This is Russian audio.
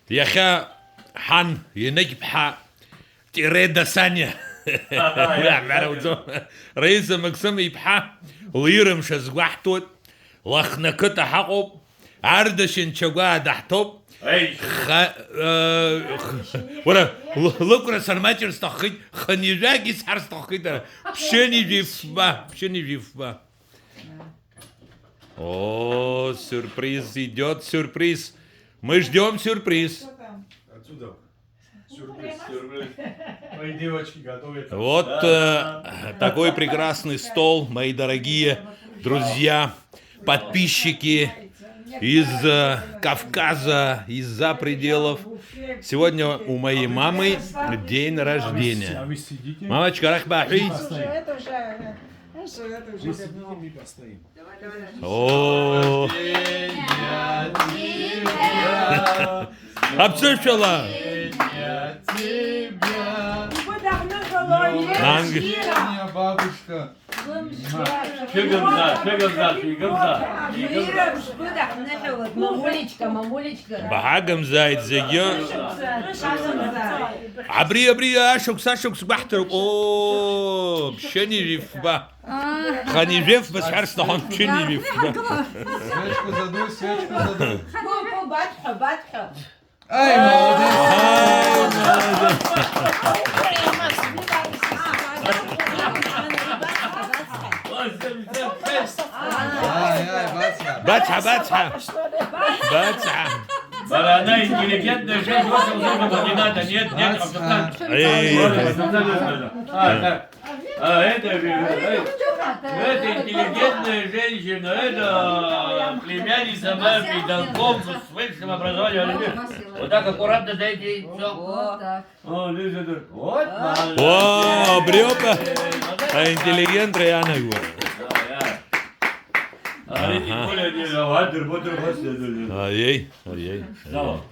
Яха хан енекипха тиреда Саня. رئيس مقسم يبحى ويرم شزقحتوت لخنا كتا حقوب عردشن شقوا دحتوب ولا لكرة سرماتر استخيط خنيجاكي سحر استخيط بشني جيفبا О, сюрприз идет, сюрприз. Мы ждем сюрприз. Отсюда. Сюрприз. Мои девочки готовят. Вот такой прекрасный стол, мои дорогие друзья, подписчики из Кавказа, из-за пределов. Сегодня у моей мамы день рождения. А вы сидите? Мамочка, рахбахи. Вы сидите, мы постоим. О, обсыпала. Бабушка. Мамулечка. Багам зайд зайдё. Абри ашок сбахтер. О, пшени рифба. Хани рифба сарста хан пшени рифба. Свечку задуй, свечку задуй. Ай, Ай, Баца. Она интеллигентная женщина, вот не надо, нет, это интеллигентная женщина, это племянница Марфи Долгов с высшим образованием. Вот так аккуратно дайте, все. Вот так. Вот, О, брёка. А интеллигент реально его. Ай. Зал.